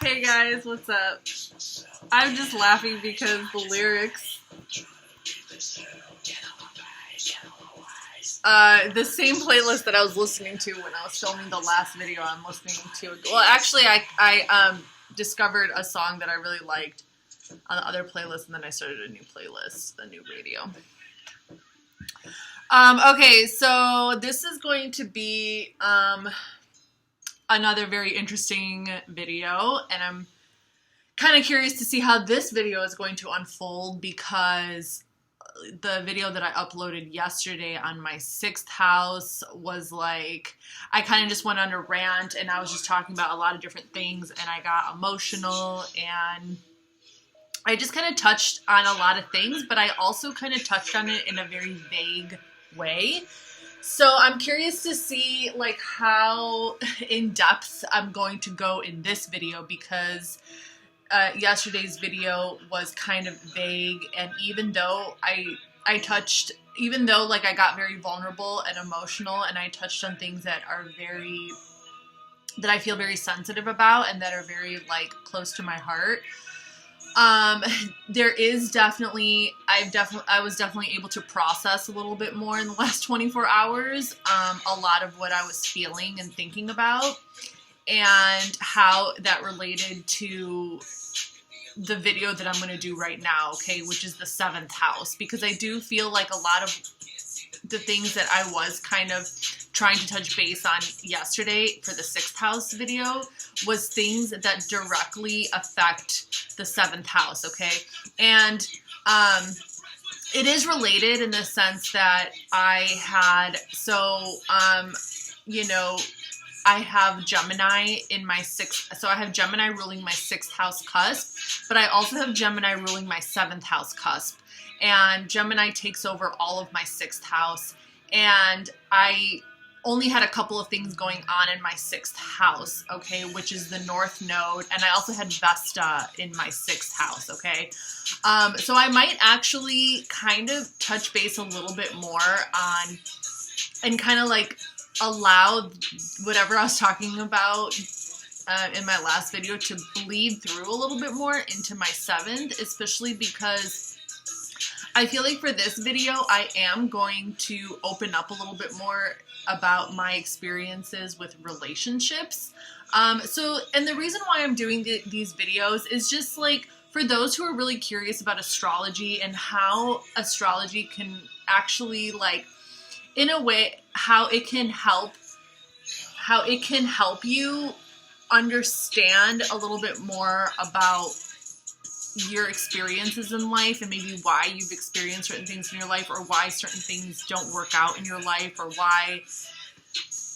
Hey guys, what's up? I'm just laughing because the lyrics. The same playlist that I was listening to when I was filming the last video I'm listening to. Well, actually, I discovered a song that I really liked on the other playlist, and then I started a new playlist, the new radio. Okay, so this is going to be another very interesting video, and I'm kind of curious to see how this video is going to unfold, because the video that I uploaded yesterday on my 6th house was like, I kind of just went on a rant, and I was just talking about a lot of different things, and I got emotional, and I just kind of touched on a lot of things, but I also kind of touched on it in a very vague way. So I'm curious to see like how in depth I'm going to go in this video, because yesterday's video was kind of vague, and even though I got very vulnerable and emotional, and I touched on things that are that I feel very sensitive about and that are very like close to my heart. There is definitely, I was definitely able to process a little bit more in the last 24 hours, a lot of what I was feeling and thinking about, and how that related to the video that I'm going to do right now, okay, which is the 7th house, because I do feel like a lot of the things that I was kind of trying to touch base on yesterday for the 6th house video was things that directly affect the 7th house, okay? And it is related in the sense that I have Gemini in my 6th, so I have Gemini ruling my 6th house cusp, but I also have Gemini ruling my 7th house cusp. And Gemini takes over all of my 6th house, and I only had a couple of things going on in my 6th house, okay, which is the North Node, and I also had Vesta in my 6th house, okay. So I might actually kind of touch base a little bit more on, and kind of like allow whatever I was talking about in my last video to bleed through a little bit more into my 7th, especially because I feel like for this video, I am going to open up a little bit more about my experiences with relationships. And the reason why I'm doing these videos is just like for those who are really curious about astrology and how astrology can actually like, in a way, how it can help you understand a little bit more about your experiences in life, and maybe why you've experienced certain things in your life, or why certain things don't work out in your life, or why,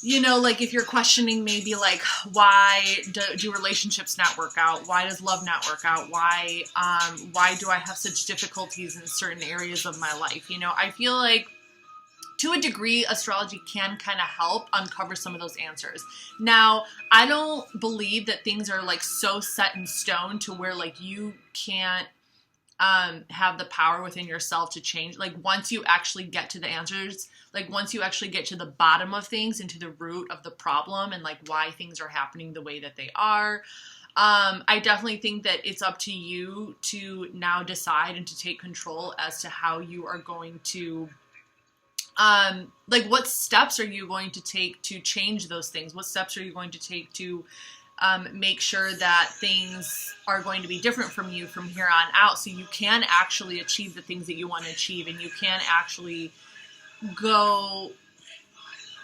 you know, like if you're questioning maybe like why do relationships not work out, why does love not work out, why do I have such difficulties in certain areas of my life, you know, I feel like to a degree, astrology can kind of help uncover some of those answers. Now, I don't believe that things are like so set in stone to where like you can't have the power within yourself to change. Like once you actually get to the answers, like once you actually get to the bottom of things and to the root of the problem and like why things are happening the way that they are, I definitely think that it's up to you to now decide and to take control as to how you are going to like what steps are you going to take to change those things? What steps are you going to take to make sure that things are going to be different from you from here on out, so you can actually achieve the things that you want to achieve, and you can actually go,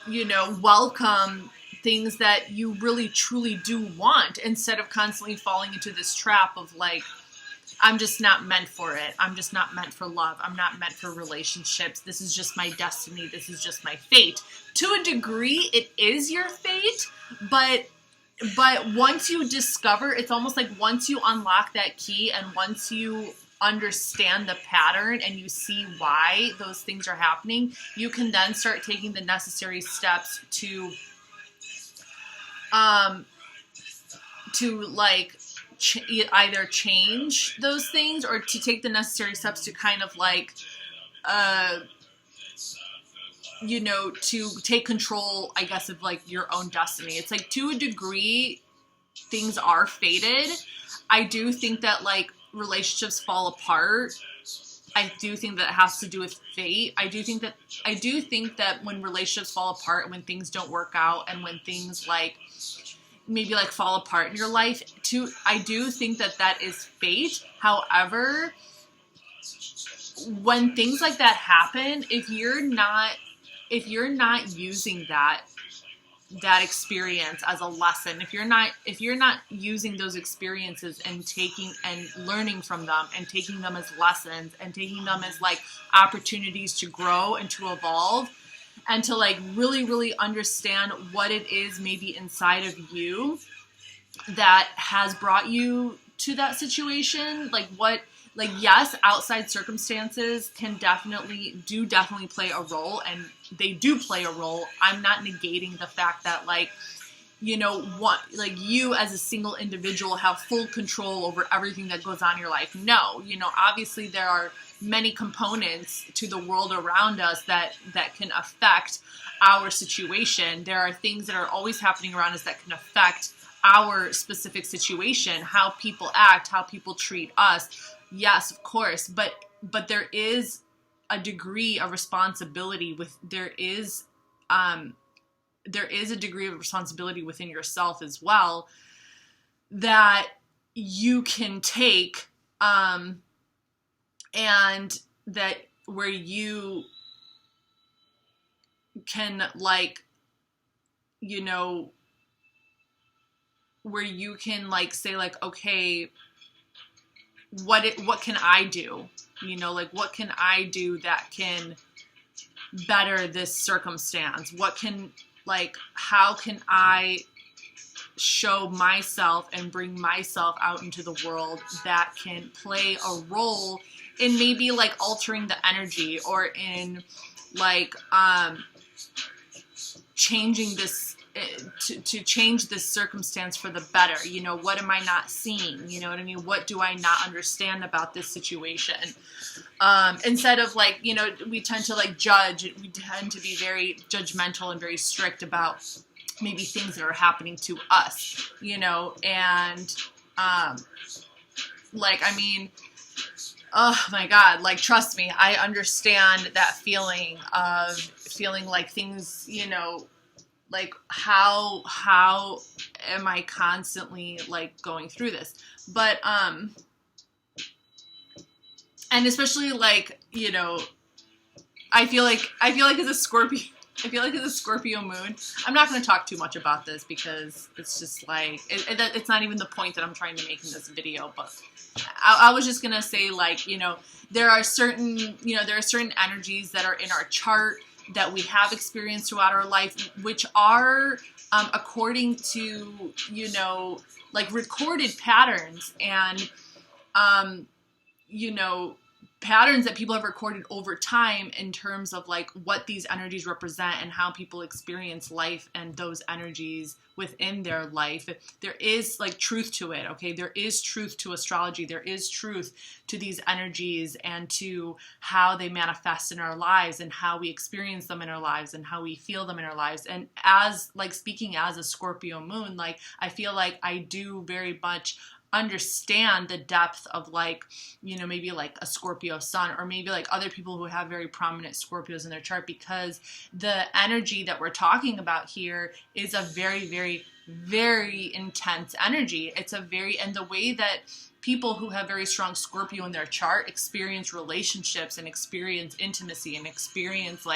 you know, welcome things that you really truly do want, instead of constantly falling into this trap of like, I'm just not meant for it. I'm just not meant for love. I'm not meant for relationships. This is just my destiny. This is just my fate. To a degree, it is your fate, but once you discover, it's almost like once you unlock that key and once you understand the pattern and you see why those things are happening, you can then start taking the necessary steps to like either change those things or to take the necessary steps to kind of like, you know, to take control, I guess, of like your own destiny. It's like to a degree, things are fated. I do think that like relationships fall apart. I do think that it has to do with fate. I do think that when relationships fall apart, when things don't work out, and when things like maybe like fall apart in your life too, I do think that that is fate. However, when things like that happen, if you're not using that experience as a lesson, if you're not using those experiences and taking and learning from them and taking them as lessons and taking them as like opportunities to grow and to evolve and to like really, really understand what it is maybe inside of you that has brought you to that situation, yes, outside circumstances can definitely play a role, and they do play a role. I'm not negating the fact that you as a single individual have full control over everything that goes on in your life. No, obviously there are many components to the world around us that can affect our situation. There are things that are always happening around us that can affect our specific situation, how people act, how people treat us. Yes, of course, but there is a degree of responsibility there is a degree of responsibility within yourself as well that you can take, and that where you can where you can say okay, what can I do? What can I do that can better this circumstance? How can I show myself and bring myself out into the world that can play a role in maybe altering the energy or in changing this to change this circumstance for the better. What am I not seeing? You know what I mean? What do I not understand about this situation? Instead of we tend to judge, we tend to be very judgmental and very strict about maybe things that are happening to us, and oh my God, trust me, I understand that feeling of feeling like things, how am I constantly going through this? But, and especially I feel like as a Scorpio moon, I'm not going to talk too much about this because it's just it's not even the point that I'm trying to make in this video, but I was just going to say there are certain energies that are in our chart that we have experienced throughout our life, which are according to recorded patterns and patterns that people have recorded over time in terms of what these energies represent and how people experience life and those energies within their life. There is truth to it, okay? There is truth to astrology. There is truth to these energies and to how they manifest in our lives and how we experience them in our lives and how we feel them in our lives. And as speaking as a Scorpio moon, I feel like I do very much understand the depth of maybe a Scorpio sun, or maybe other people who have very prominent Scorpios in their chart, because the energy that we're talking about here is a very, very, very intense energy. It's and the way that people who have very strong Scorpio in their chart experience relationships and experience intimacy and experience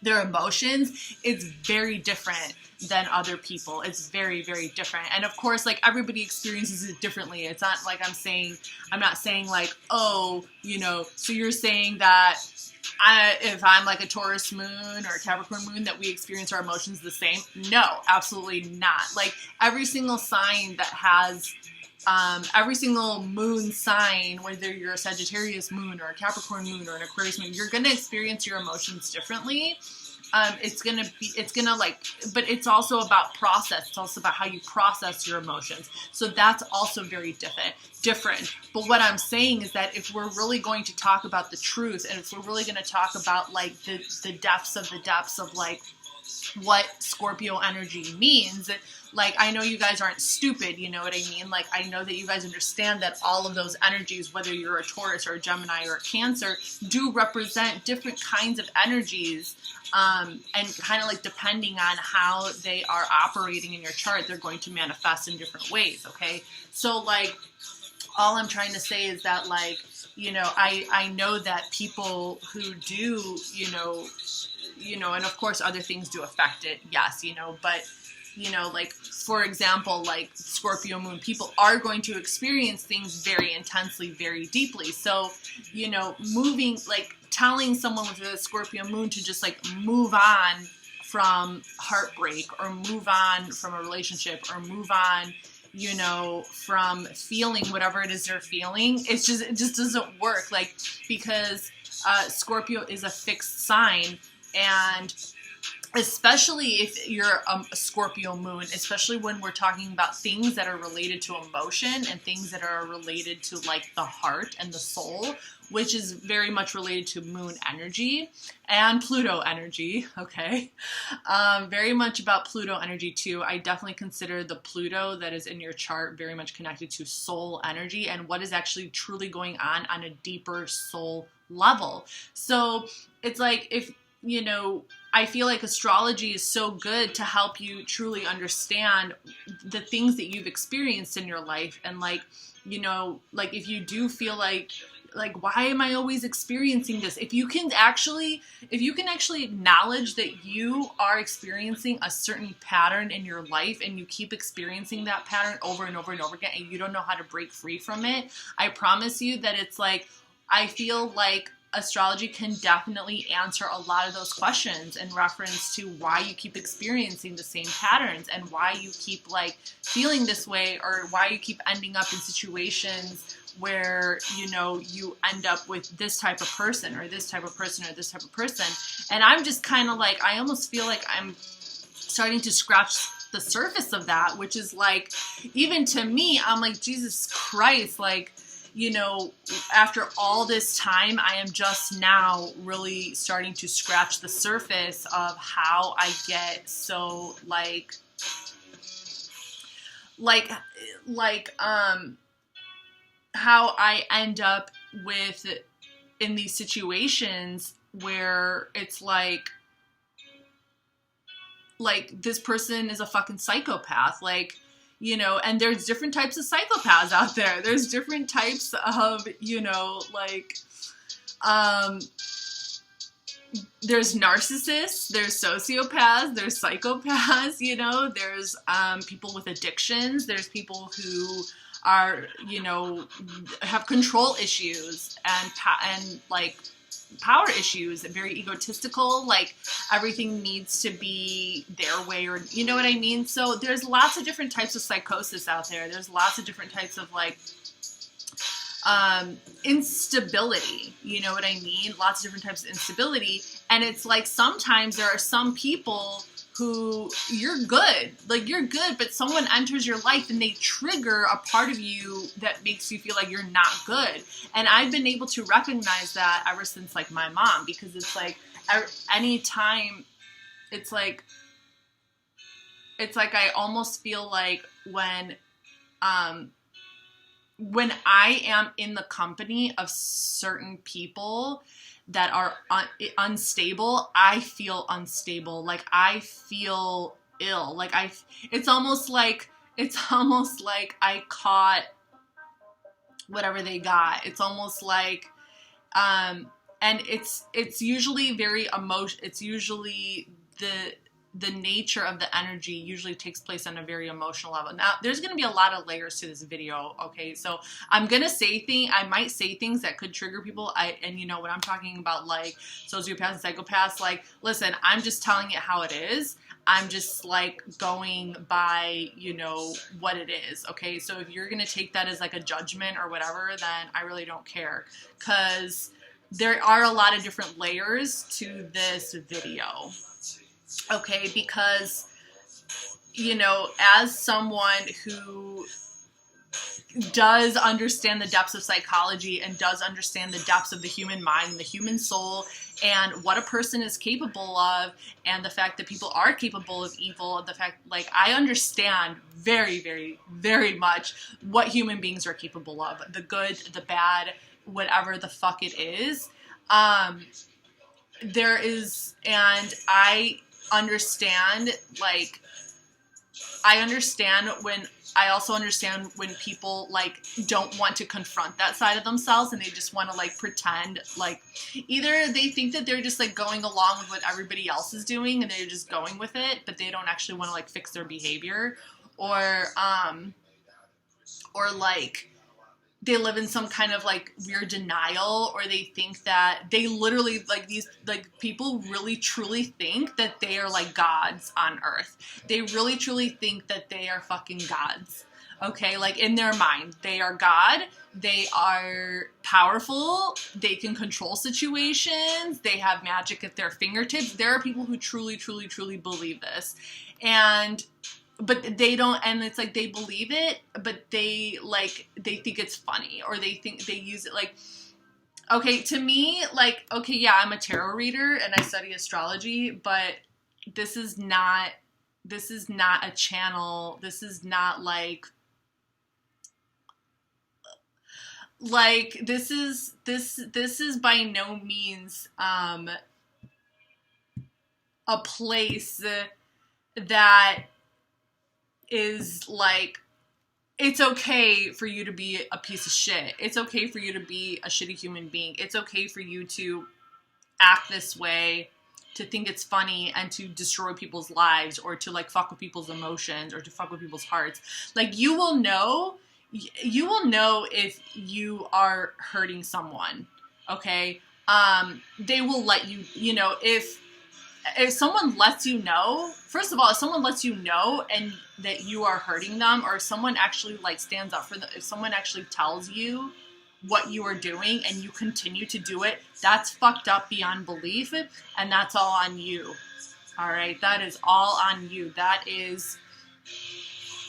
their emotions, it's very different than other people. It's very, very different. And of course, everybody experiences it differently. It's not I'm not saying oh, so you're saying that if I'm a Taurus moon or a Capricorn moon, that we experience our emotions the same? No, absolutely not. Every single sign that has every single moon sign, whether you're a Sagittarius moon or a Capricorn moon or an Aquarius moon, you're going to experience your emotions differently. But it's also about process. It's also about how you process your emotions. So that's also very different. But what I'm saying is that if we're really going to talk about the truth, and if we're really going to talk about the depths of what Scorpio energy means. Like, I know you guys aren't stupid, you know what I mean? Like, I know that you guys understand that all of those energies, whether you're a Taurus or a Gemini or a Cancer, do represent different kinds of energies. And kind of like depending on how they are operating in your chart, they're going to manifest in different ways, okay? So, like, all I'm trying to say is that, like, you know, I know that people who do, you know, and of course other things do affect it, yes, you know, but, you know, like, for example, like Scorpio Moon, people are going to experience things very intensely, very deeply. So, you know, telling someone with a Scorpio Moon to just like move on from heartbreak or move on from a relationship or move on, you know, from feeling whatever it is they're feeling, it just doesn't work. Like, because Scorpio is a fixed sign, and especially if you're a Scorpio Moon, especially when we're talking about things that are related to emotion and things that are related to like the heart and the soul, which is very much related to Moon energy and Pluto energy, okay? Very much about Pluto energy too. I definitely consider the Pluto that is in your chart very much connected to soul energy and what is actually truly going on a deeper soul level. So it's like, if, you know, I feel like astrology is so good to help you truly understand the things that you've experienced in your life. And like, you know, like if you do feel like, why am I always experiencing this? If you can actually acknowledge that you are experiencing a certain pattern in your life and you keep experiencing that pattern over and over and over again and you don't know how to break free from it, I promise you that it's like, I feel like astrology can definitely answer a lot of those questions in reference to why you keep experiencing the same patterns and why you keep like feeling this way, or why you keep ending up in situations where, you know, you end up with this type of person or this type of person or this type of person. And I'm just kind of like, I almost feel like I'm starting to scratch the surface of that, which is like, even to me, I'm like, Jesus Christ, like, you know, after all this time, I am just now really starting to scratch the surface of how I get so how I end up in these situations where it's like this person is a fucking psychopath, like, you know, and there's different types of psychopaths out there. There's different types of, you know, like, there's narcissists, there's sociopaths, there's psychopaths, you know, there's people with addictions, there's people who are, you know, have control issues and like power issues, very egotistical, like everything needs to be their way, or you know what I mean? So there's lots of different types of psychosis out there. There's lots of different types of like instability, you know what I mean? Lots of different types of instability. And it's like sometimes there are some people who you're good, but someone enters your life and they trigger a part of you that makes you feel like you're not good. And I've been able to recognize that ever since like my mom, because it's like anytime it's like I almost feel like when I am in the company of certain people that are unstable, I feel unstable. Like I feel ill. Like it's almost like I caught whatever they got. It's almost like, and it's usually very it's usually the nature of the energy usually takes place on a very emotional level. Now, there's going to be a lot of layers to this video, okay? So I'm going to I might say things that could trigger people. And you know, when I'm talking about like sociopaths and psychopaths, like, listen, I'm just telling it how it is. I'm just like going by, you know, what it is, okay? So if you're going to take that as like a judgment or whatever, then I really don't care, because there are a lot of different layers to this video. Okay, because, you know, as someone who does understand the depths of psychology and does understand the depths of the human mind and the human soul and what a person is capable of, and the fact that people are capable of evil, the fact, like, I understand very, very, very much what human beings are capable of, the good, the bad, whatever the fuck it is. There is, and I understand, like, I also understand when people, like, don't want to confront that side of themselves and they just want to, like, pretend, like, either they think that they're just, like, going along with what everybody else is doing and they're just going with it, but they don't actually want to, like, fix their behavior, or like, they live in some kind of, like, weird denial, or they think that they literally, like, these, like, people really truly think that they are, like, gods on earth. They really truly think that they are fucking gods. Okay, like, in their mind, they are God, they are powerful, they can control situations, they have magic at their fingertips. There are people who truly, truly, truly believe this. But they don't, and it's like they believe it, but they, like, they think it's funny, or they think they use it, like, okay, to me, like, okay, yeah, I'm a tarot reader and I study astrology, but this is not a channel, this is not, like, this is by no means, a place that is, like, it's okay for you to be a piece of shit. It's okay for you to be a shitty human being. It's okay for you to act this way, to think it's funny, and to destroy people's lives, or to, like, fuck with people's emotions, or to fuck with people's hearts. Like, you will know if you are hurting someone, okay? They will let you, you know, if someone lets you know, first of all, if someone lets you know and that you are hurting them, or if someone actually, like, stands up for them, if someone actually tells you what you are doing and you continue to do it, that's fucked up beyond belief, and that's all on you. All right, that is all on you. That is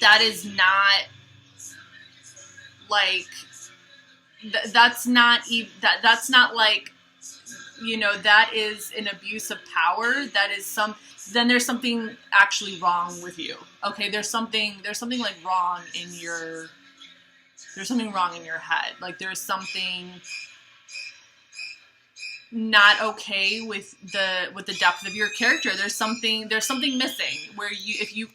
not, like, that's not like, you know, that is an abuse of power. That is then there's something actually wrong with you. Okay, there's something like wrong in your head. Like, there's something not okay with the depth of your character. There's something missing where if you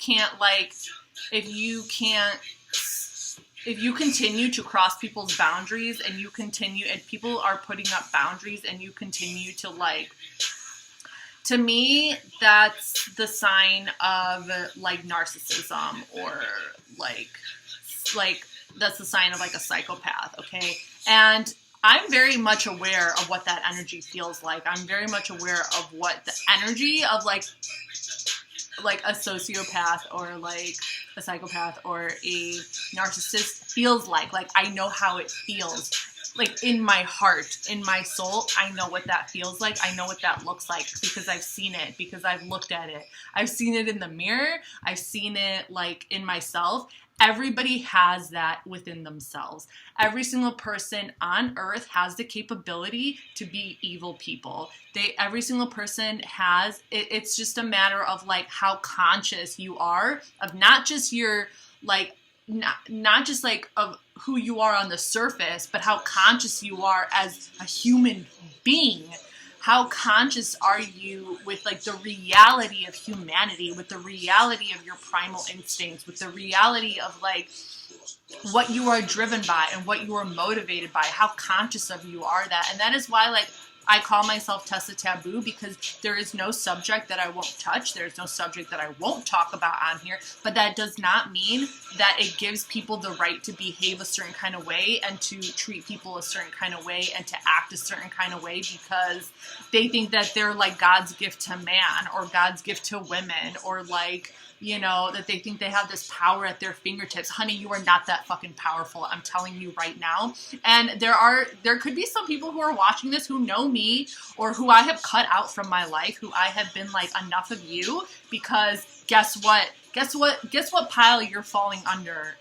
continue to cross people's boundaries, and people are putting up boundaries, and you continue to, like, to me, that's the sign of, like, narcissism, or like that's the sign of, like, a psychopath. Okay. And I'm very much aware of what that energy feels like. I'm very much aware of what the energy of, like a sociopath, or, like, a psychopath, or a narcissist feels like. Like, I know how it feels. Like, in my heart, in my soul, I know what that feels like. I know what that looks like, because I've seen it, because I've looked at it. I've seen it in the mirror. I've seen it, like, in myself. Everybody has that within themselves. Every single person on earth has the capability to be evil people. Every single person has, it's just a matter of, like, how conscious you are of not just your, like, not just, like, of who you are on the surface, but how conscious you are as a human being. How conscious are you with, like, the reality of humanity, with the reality of your primal instincts, with the reality of, like, what you are driven by and what you are motivated by, how conscious of you are that. And that is why, like, I call myself Tesa Taboo, because there is no subject that I won't touch. There's no subject that I won't talk about on here. But that does not mean that it gives people the right to behave a certain kind of way, and to treat people a certain kind of way, and to act a certain kind of way, because they think that they're, like, God's gift to man, or God's gift to women, or, like, you know, that they think they have this power at their fingertips. Honey, you are not that fucking powerful. I'm telling you right now. And there could be some people who are watching this who know me, or who I have cut out from my life, who I have been like, enough of you, because guess what? Guess what pile you're falling under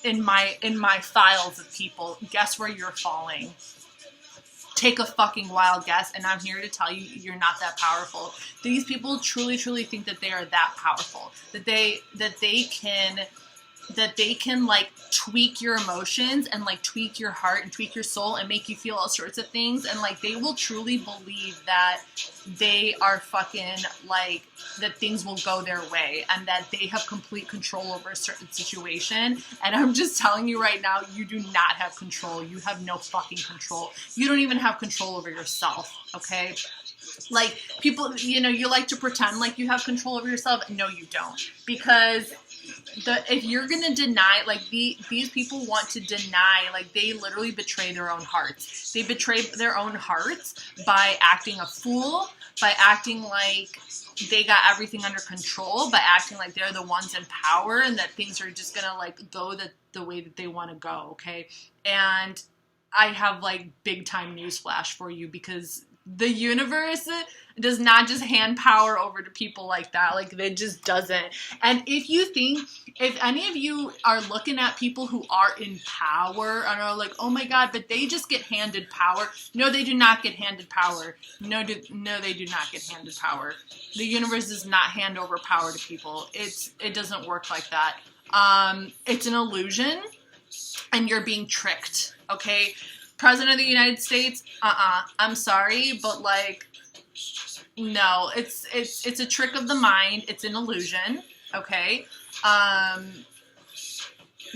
in my files of people. Guess where you're falling? Take a fucking wild guess, and I'm here to tell you, you're not that powerful. These people truly, truly think that they are that powerful, that they can like tweak your emotions and like tweak your heart and tweak your soul and make you feel all sorts of things, and like they will truly believe that they are fucking like that things will go their way and that they have complete control over a certain situation. And I'm just telling you right now, you do not have control. You have no fucking control. You don't even have control over yourself, okay? Like, people, you know, you like to pretend like you have control over yourself. No, you don't. Because if you're gonna deny, like, these people want to deny, like, they literally betray their own hearts. They betray their own hearts by acting a fool, by acting like they got everything under control, by acting like they're the ones in power and that things are just gonna, like, go the way that they want to go, okay? And I have, like, big time newsflash for you, because the universe does not just hand power over to people like that. Like, it just doesn't. And if any of you are looking at people who are in power and are like, oh my God, but they just get handed power. No, they do not get handed power. No, they do not get handed power. The universe does not hand over power to people. It doesn't work like that. It's an illusion, and you're being tricked, okay? President of the United States, I'm sorry, but like, no, it's a trick of the mind. It's an illusion, okay?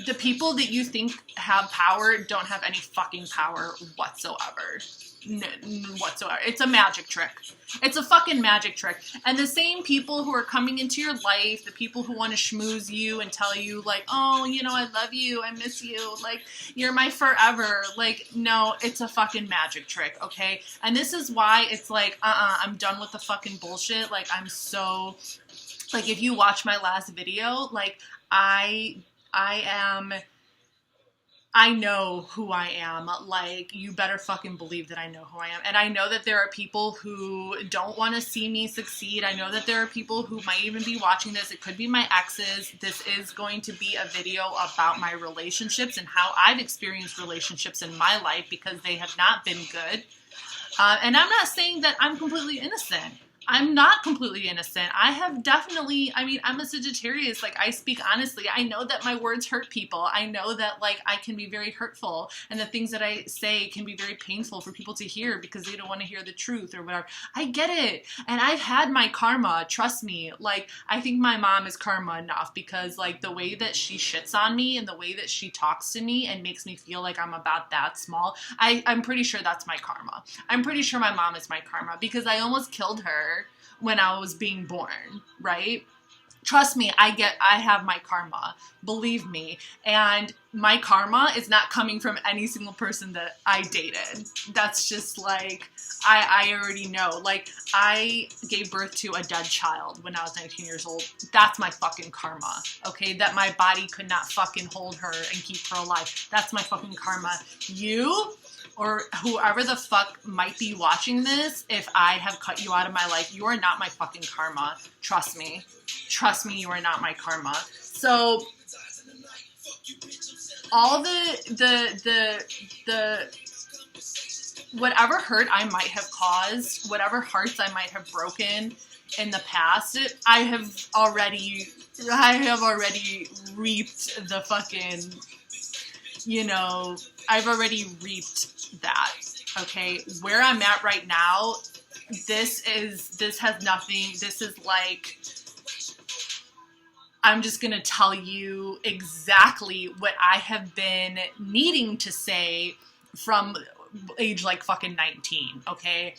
The people that you think have power don't have any fucking power whatsoever. Whatsoever. It's a magic trick. It's a fucking magic trick. And the same people who are coming into your life, the people who want to schmooze you and tell you like, oh, you know, I love you, I miss you, like, you're my forever. Like, no, it's a fucking magic trick, okay? And this is why it's like, I'm done with the fucking bullshit. Like, I'm so, like, if you watch my last video, like, I know who I am. Like, you better fucking believe that I know who I am. And I know that there are people who don't want to see me succeed. I know that there are people who might even be watching this. It could be my exes. This is going to be a video about my relationships and how I've experienced relationships in my life, because they have not been good. And I'm not saying that I'm completely innocent. I'm not completely innocent. I have definitely, I mean, I'm a Sagittarius. Like, I speak honestly. I know that my words hurt people. I know that, like, I can be very hurtful, and the things that I say can be very painful for people to hear because they don't want to hear the truth or whatever. I get it. And I've had my karma. Trust me. Like, I think my mom is karma enough, because, like, the way that she shits on me and the way that she talks to me and makes me feel like I'm about that small, I'm pretty sure that's my karma. I'm pretty sure my mom is my karma, because I almost killed her when I was being born, right? Trust me, I have my karma. Believe me. And my karma is not coming from any single person that I dated. That's just like, I already know. Like, I gave birth to a dead child when I was 19 years old. That's my fucking karma, okay? That my body could not fucking hold her and keep her alive. That's my fucking karma. You, or whoever the fuck might be watching this, if I have cut you out of my life, you are not my fucking karma. Trust me. Trust me, you are not my karma. So, all the whatever hurt I might have caused, whatever hearts I might have broken in the past, I have already reaped the fucking, you know, I've already reaped that, okay? Where I'm at right now, this has nothing, this is like, I'm just gonna tell you exactly what I have been needing to say from age like fucking 19, okay?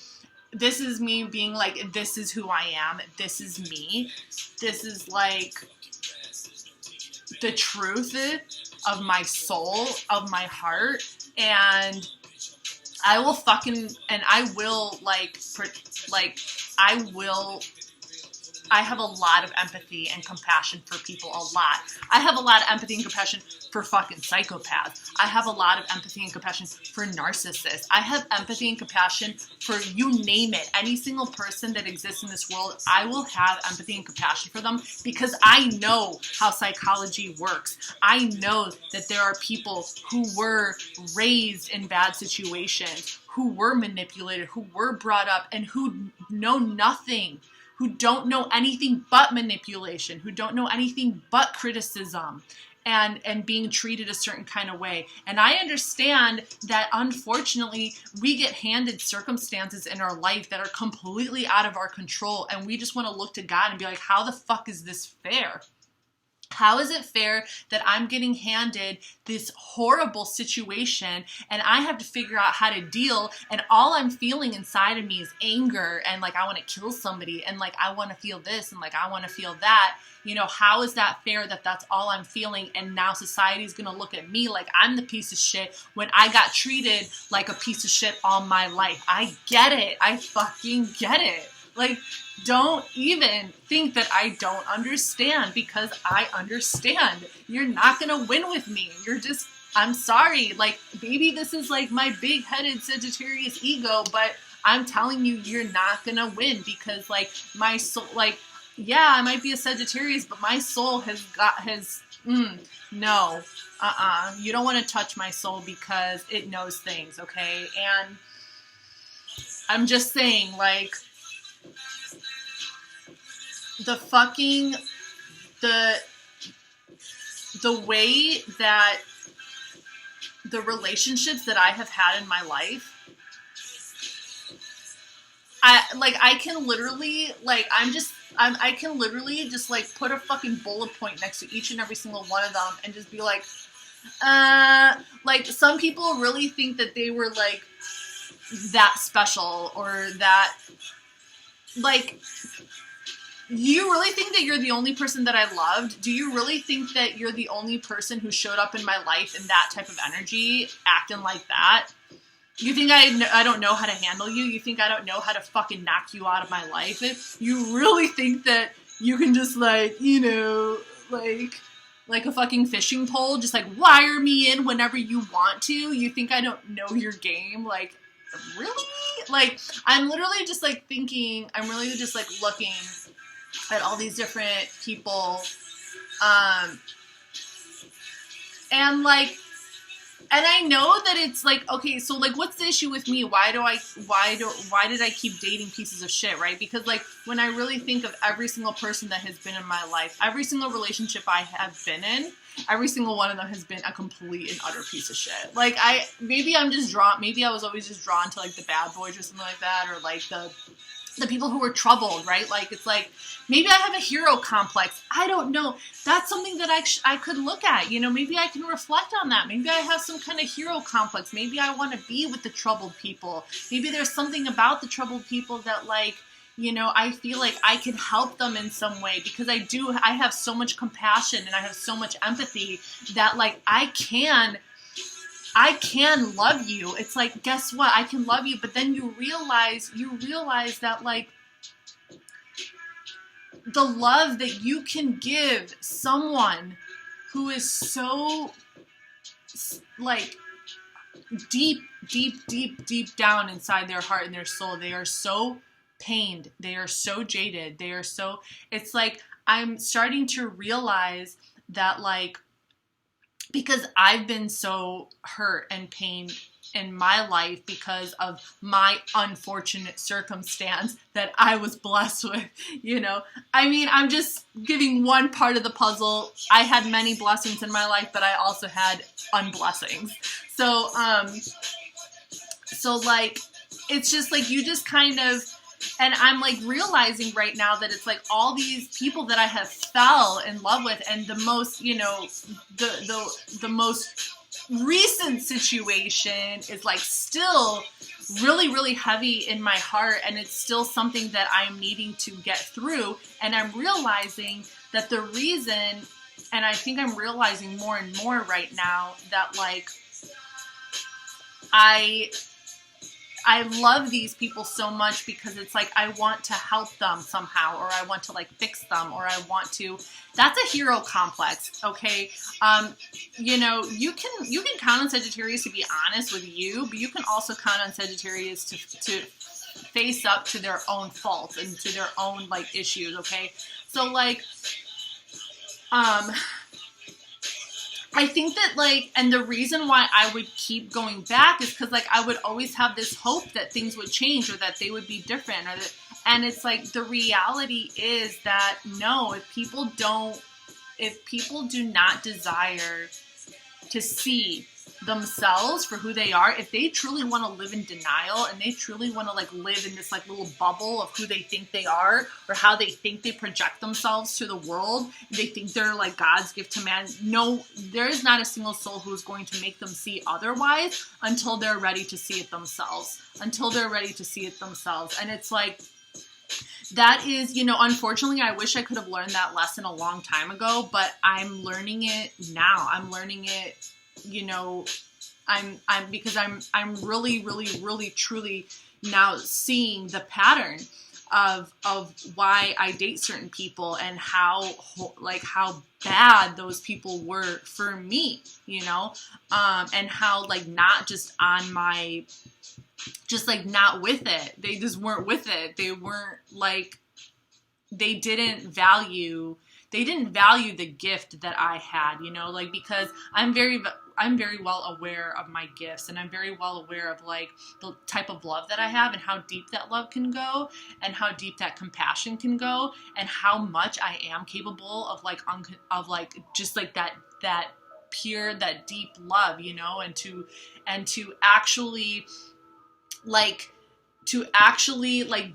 This is me being like, this is who I am, this is me, this is like the truth of my soul, of my heart, and I will fucking, and I will I will I have a lot of empathy and compassion for people, a lot. I have a lot of empathy and compassion for fucking psychopaths. I have a lot of empathy and compassion for narcissists. I have empathy and compassion for you name it. Any single person that exists in this world, I will have empathy and compassion for them because I know how psychology works. I know that there are people who were raised in bad situations, who were manipulated, who were brought up, and who know nothing, who don't know anything but manipulation, who don't know anything but criticism and being treated a certain kind of way. And I understand that unfortunately we get handed circumstances in our life that are completely out of our control, and we just want to look to God and be like, how the fuck is this fair? How is it fair that I'm getting handed this horrible situation and I have to figure out how to deal, and all I'm feeling inside of me is anger and like I want to kill somebody and like I want to feel this and like I want to feel that. You know, how is that fair that that's all I'm feeling, and now society's going to look at me like I'm the piece of shit when I got treated like a piece of shit all my life? I get it. I fucking get it. Like, don't even think that I don't understand, because I understand. You're not going to win with me. You're just, I'm sorry. Like, maybe this is like my big-headed Sagittarius ego, but I'm telling you, you're not going to win, because like my soul, like, yeah, I might be a Sagittarius, but my soul no, you don't want to touch my soul because it knows things, okay? And I'm just saying, like, the way that the relationships that I have had in my life, I can literally just like put a fucking bullet point next to each and every single one of them and just be like some people really think that they were like that special, or that, like, you really think that you're the only person that I loved? Do you really think that you're the only person who showed up in my life in that type of energy, acting like that? You think I don't know how to handle you? You think I don't know how to fucking knock you out of my life? If you really think that you can just, like, you know, like a fucking fishing pole, just like wire me in whenever you want to? You think I don't know your game? Like, really? Like, I'm literally just like thinking, I'm really just like looking at all these different people, and like, and I know that it's like, okay, so like, what's the issue with me? Why did I keep dating pieces of shit, right? Because like, when I really think of every single person that has been in my life, every single relationship I have been in, every single one of them has been a complete and utter piece of shit. Like, maybe I was always just drawn to like the bad boys or something like that, or like the people who were troubled, right? Like, it's like, maybe I have a hero complex. I don't know. That's something that I could look at, you know, maybe I can reflect on that. Maybe I have some kind of hero complex. Maybe I want to be with the troubled people. Maybe there's something about the troubled people that, like, you know, I feel like I can help them in some way, because I have so much compassion and I have so much empathy that, like, I can love you. It's like, guess what? I can love you, but then you realize that, like, the love that you can give someone who is so, like, deep down inside their heart and their soul, they are so pained, they are so jaded, it's like, I'm starting to realize that, like, because I've been so hurt and pained in my life because of my unfortunate circumstance that I was blessed with, you know? I mean, I'm just giving one part of the puzzle. I had many blessings in my life, but I also had unblessings. So like, it's just like, you just kind of, and I'm like realizing right now that it's like all these people that I have fell in love with, and the most, you know, the most recent situation is like still really heavy in my heart, and it's still something that I'm needing to get through. And I'm realizing that the reason, and I think I'm realizing more and more right now, that like I love these people so much because it's like I want to help them somehow, or I want to like fix them, or I want to. That's a hero complex, okay? You know, you can count on Sagittarius to be honest with you, but you can also count on Sagittarius to face up to their own faults and to their own like issues, okay? So like, I think that, like, and the reason why I would keep going back is because, like, I would always have this hope that things would change or that they would be different. And it's like, the reality is that, no, if people do not desire to see themselves for who they are, if they truly want to live in denial and they truly want to like live in this like little bubble of who they think they are or how they think they project themselves to the world, they think they're like God's gift to man. No, there is not a single soul who is going to make them see otherwise until they're ready to see it themselves. And it's like, that is, you know, unfortunately, I wish I could have learned that lesson a long time ago, but I'm learning it now. I'm learning it, you know, I'm really, really, really, truly now seeing the pattern of why I date certain people and how bad those people were for me, you know, and how like not just on my, just like not with it. They just weren't with it. They weren't like, they didn't value the gift that I had, you know, like, because I'm very well aware of my gifts, and I'm very well aware of like the type of love that I have and how deep that love can go and how deep that compassion can go and how much I am capable of like, just like that pure, that deep love, you know, and to actually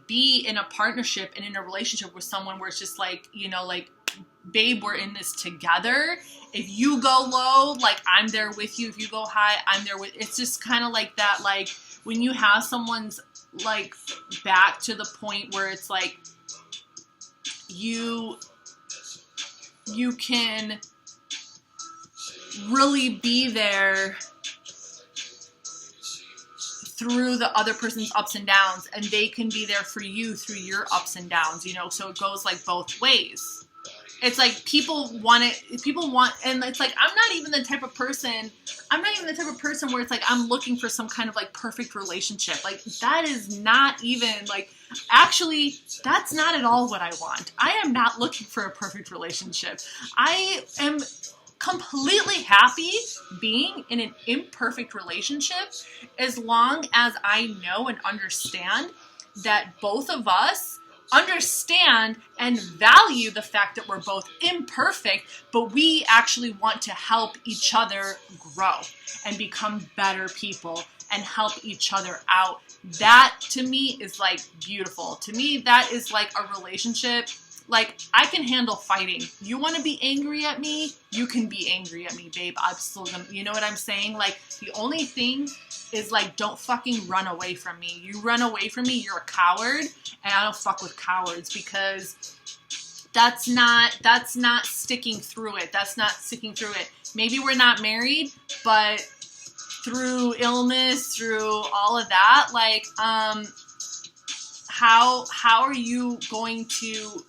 be in a partnership and in a relationship with someone where it's just like, you know, like, babe, we're in this together. If you go low, like, I'm there with you. If you go high, I'm there with, it's just kind of like that, like, when you have someone's, like, back to the point where it's like, you can really be there through the other person's ups and downs, and they can be there for you through your ups and downs, you know, so it goes like both ways. It's like people want, and it's like, I'm not even the type of person where it's like, I'm looking for some kind of like perfect relationship. Like, that is not even like, actually, that's not at all what I want. I am not looking for a perfect relationship. I am completely happy being in an imperfect relationship as long as I know and understand that both of us understand and value the fact that we're both imperfect, but we actually want to help each other grow and become better people and help each other out. That to me is like beautiful. To me, that is like a relationship. Like, I can handle fighting. You want to be angry at me? You can be angry at me, babe. I'm still gonna, you know what I'm saying? Like, the only thing is, like, don't fucking run away from me. You run away from me, you're a coward, and I don't fuck with cowards, because that's not sticking through it. That's not sticking through it. Maybe we're not married, but through illness, through all of that, like, how are you going to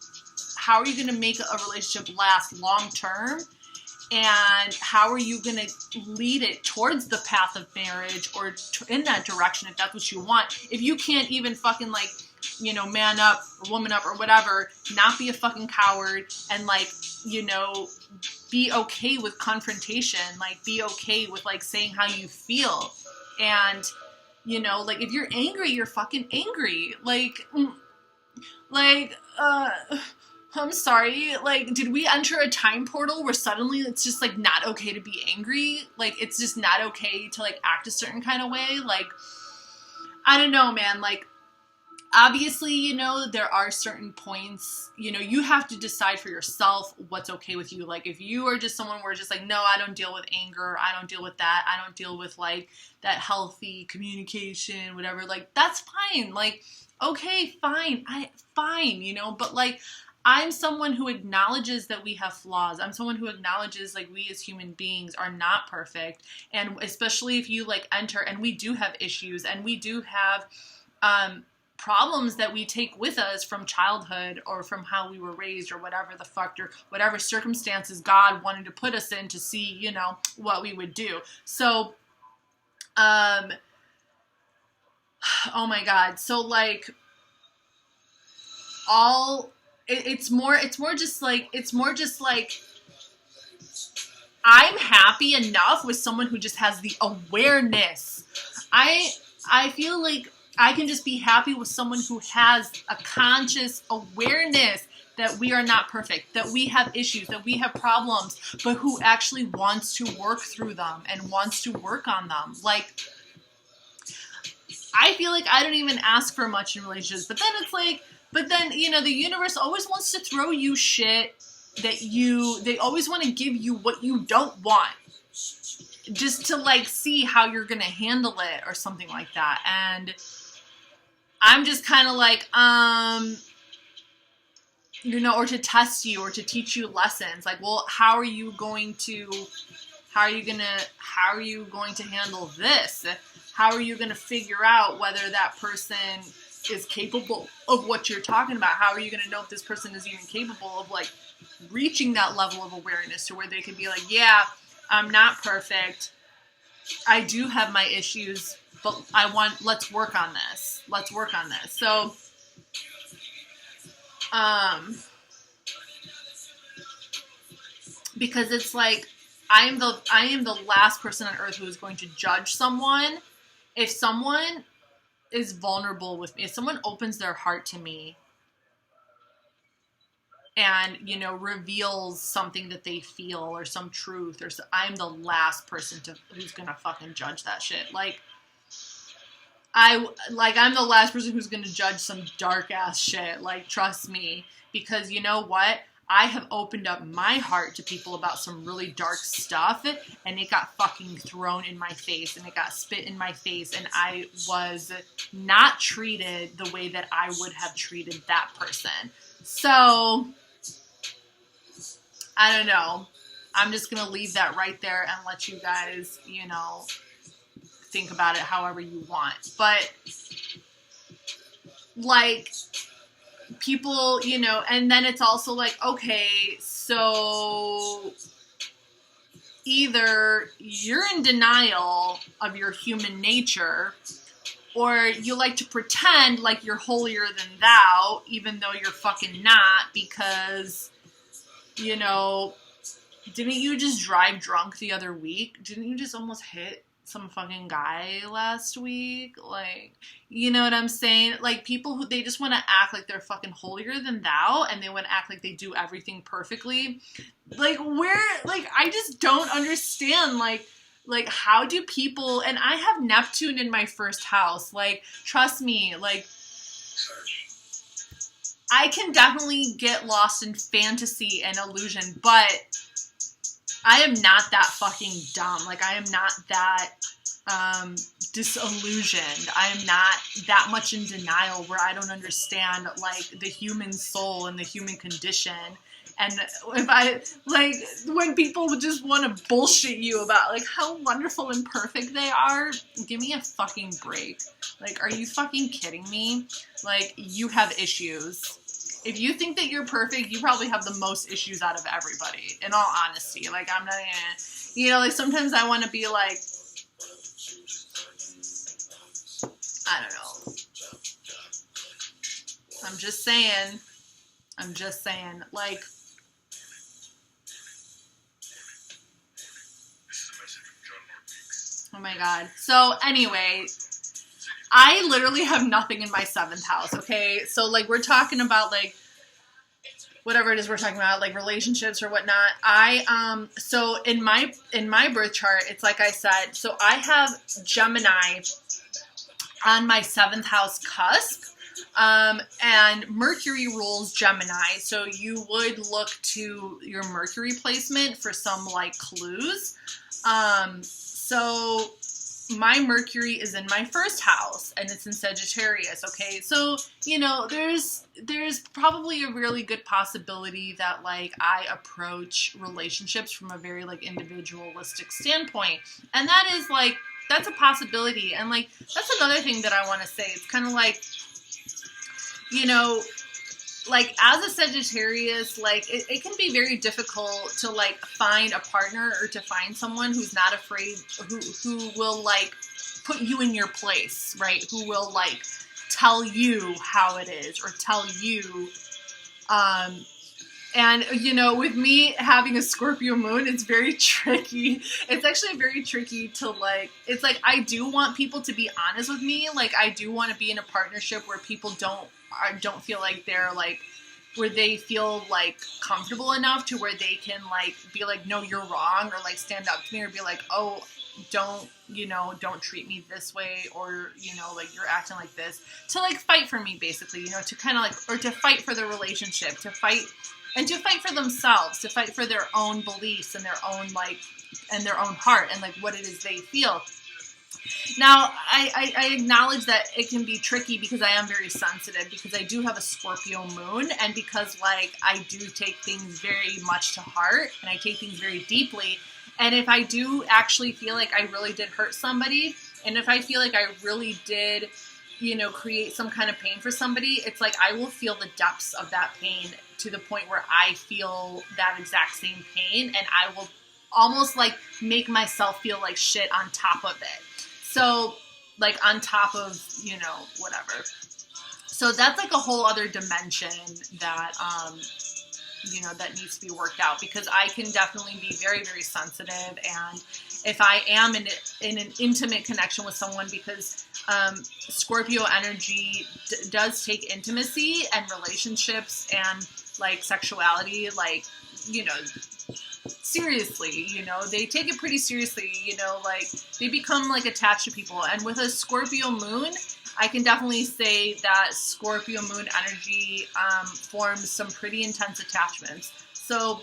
make a relationship last long term? And how are you going to lead it towards the path of marriage or in that direction if that's what you want? If you can't even fucking, like, you know, man up or woman up or whatever, not be a fucking coward and, like, you know, be okay with confrontation, like, be okay with, like, saying how you feel. And, you know, like, if you're angry, you're fucking angry. I'm sorry, like, did we enter a time portal where suddenly it's just, like, not okay to be angry? Like, it's just not okay to, like, act a certain kind of way? Like, I don't know, man. Like, obviously, you know, there are certain points, you know, you have to decide for yourself what's okay with you. Like, if you are just someone where it's just like, no, I don't deal with anger, I don't deal with that, I don't deal with, like, that healthy communication, whatever, like, that's fine. Like, okay, fine, you know, but, like, I'm someone who acknowledges that we have flaws. I'm someone who acknowledges like we as human beings are not perfect. And especially if you like enter, and we do have issues, and we do have problems that we take with us from childhood or from how we were raised or whatever the fuck, or whatever circumstances God wanted to put us in to see, you know, what we would do. So, oh my God. So like it's more just like I'm happy enough with someone who just has the awareness. I feel like I can just be happy with someone who has a conscious awareness that we are not perfect, that we have issues, that we have problems, but who actually wants to work through them and wants to work on them. Like, I feel like I don't even ask for much in relationships, but then it's like, you know, the universe always wants to throw you shit that they always want to give you what you don't want, just to like see how you're going to handle it or something like that. And I'm just kind of like, you know, or to test you or to teach you lessons. Like, well, how are you going to handle this? How are you going to figure out whether that person is capable of what you're talking about? How are you going to know if this person is even capable of like reaching that level of awareness to where they can be like, yeah, I'm not perfect. I do have my issues, but let's work on this. Let's work on this. So, because it's like, I am the last person on earth who is going to judge someone. If someone is vulnerable with me, if someone opens their heart to me and, you know, reveals something that they feel or some truth, or I'm the last person who's gonna fucking judge that shit. Like, I'm the last person who's gonna judge some dark ass shit. Like, trust me, because you know what? I have opened up my heart to people about some really dark stuff, and it got fucking thrown in my face, and it got spit in my face, and I was not treated the way that I would have treated that person. So, I don't know. I'm just going to leave that right there and let you guys, you know, think about it however you want. But, like, people, you know, and then it's also like, okay, so either you're in denial of your human nature, or you like to pretend like you're holier than thou, even though you're fucking not, because, you know, didn't you just drive drunk the other week? Didn't you just almost hit some fucking guy last week? Like, you know what I'm saying? Like, people who, they just want to act like they're fucking holier than thou, and they want to act like they do everything perfectly. Like, I just don't understand, like, how do people, and I have Neptune in my first house, like, trust me, like, I can definitely get lost in fantasy and illusion, but I am not that fucking dumb. Like, I am not that disillusioned. I am not that much in denial where I don't understand, like, the human soul and the human condition. And if I, like, when people just want to bullshit you about, like, how wonderful and perfect they are, give me a fucking break. Like, are you fucking kidding me? Like, you have issues. If you think that you're perfect, you probably have the most issues out of everybody, in all honesty. Like, I'm not gonna, you know, like, sometimes I want to be like, I don't know. I'm just saying, like, oh my God. So, anyway, I literally have nothing in my 7th house, okay? So, like, we're talking about, like, whatever it is we're talking about, like, relationships or whatnot. So in my birth chart, it's like I said, so I have Gemini on my 7th house cusp, and Mercury rules Gemini, so you would look to your Mercury placement for some, like, clues. So my Mercury is in my first house and it's in Sagittarius. Okay. So, you know, there's probably a really good possibility that like I approach relationships from a very like individualistic standpoint. And that is like, that's a possibility. And like, that's another thing that I want to say. It's kind of like, you know, like as a Sagittarius, like it can be very difficult to like find a partner or to find someone who's not afraid, who will like put you in your place, right? Who will like tell you how it is or tell you, and you know, with me having a Scorpio moon, it's very tricky. It's actually very tricky to like, it's like, I do want people to be honest with me. Like I do want to be in a partnership where people don't feel like they're like, where they feel like comfortable enough to where they can like be like, no, you're wrong, or like stand up to me or be like, oh, don't treat me this way, or, you know, like you're acting like this, to like fight for me basically, you know, to kind of like, or to fight for the relationship, to fight for themselves, to fight for their own beliefs and their own like, and their own heart and like what it is they feel. Now, I acknowledge that it can be tricky because I am very sensitive, because I do have a Scorpio moon, and because like I do take things very much to heart and I take things very deeply. And if I do actually feel like I really did hurt somebody, and if I feel like I really did, you know, create some kind of pain for somebody, it's like I will feel the depths of that pain to the point where I feel that exact same pain, and I will almost like make myself feel like shit on top of it. So like on top of, you know, whatever. So that's like a whole other dimension that, you know, that needs to be worked out, because I can definitely be very, very sensitive. And if I am in an intimate connection with someone, because Scorpio energy does take intimacy and relationships and like sexuality, like, you know, seriously, you know, they take it pretty seriously, you know, like they become like attached to people. And with a Scorpio moon, I can definitely say that Scorpio moon energy forms some pretty intense attachments. So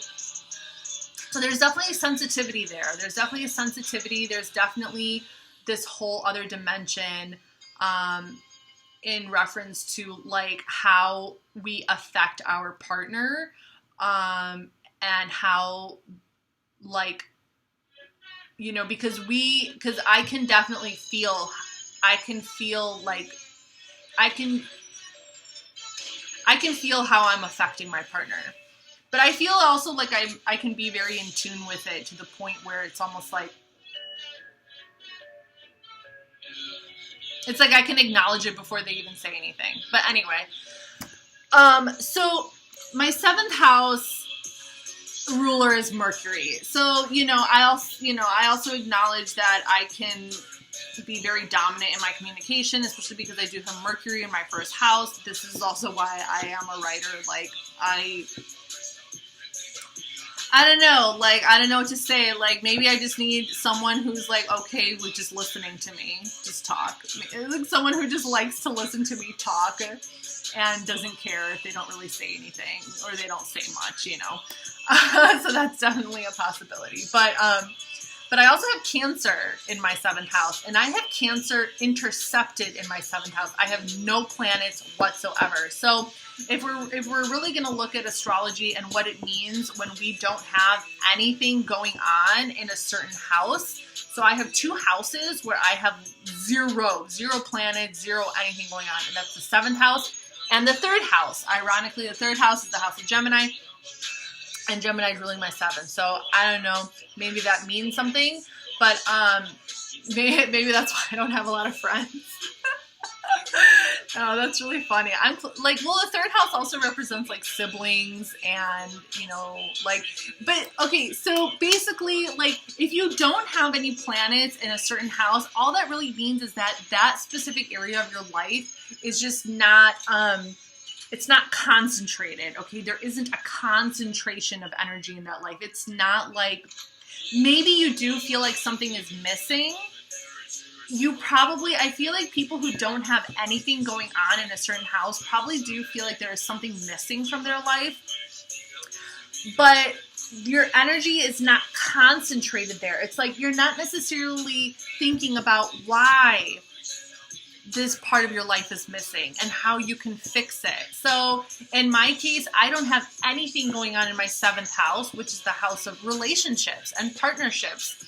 there's definitely a sensitivity there. There's definitely a sensitivity. There's definitely this whole other dimension in reference to like how we affect our partner, and how like, you know, because I can definitely feel, I can feel how I'm affecting my partner. But I feel also like I can be very in tune with it to the point where it's almost like, it's like I can acknowledge it before they even say anything. But anyway, so my 7th house ruler is Mercury. So, you know, I also acknowledge that I can be very dominant in my communication, especially because I do have Mercury in my first house. This is also why I am a writer. Like, I don't know. Like, I don't know what to say. Like, maybe I just need someone who's like okay with just listening to me just talk. Like someone who just likes to listen to me talk and doesn't care if they don't really say anything or they don't say much, you know. So that's definitely a possibility. But I also have Cancer in my 7th house, and I have Cancer intercepted in my 7th house. I have no planets whatsoever. So if we're really going to look at astrology and what it means when we don't have anything going on in a certain house. So I have 2 houses where I have zero planets, zero anything going on. And that's the 7th house and the 3rd house. Ironically, the 3rd house is the house of Gemini. And Gemini is ruling my 7th. So I don't know. Maybe that means something. But maybe that's why I don't have a lot of friends. Oh, that's really funny. I'm like, well, the 3rd house also represents like siblings and, you know, like, but okay. So basically, like, if you don't have any planets in a certain house, all that really means is that that specific area of your life is just not, it's not concentrated, okay? There isn't a concentration of energy in that life. It's not like, maybe you do feel like something is missing. You probably, I feel like people who don't have anything going on in a certain house probably do feel like there is something missing from their life. But your energy is not concentrated there. It's like you're not necessarily thinking about why this part of your life is missing and how you can fix it. So in my case, I don't have anything going on in my 7th house, which is the house of relationships and partnerships.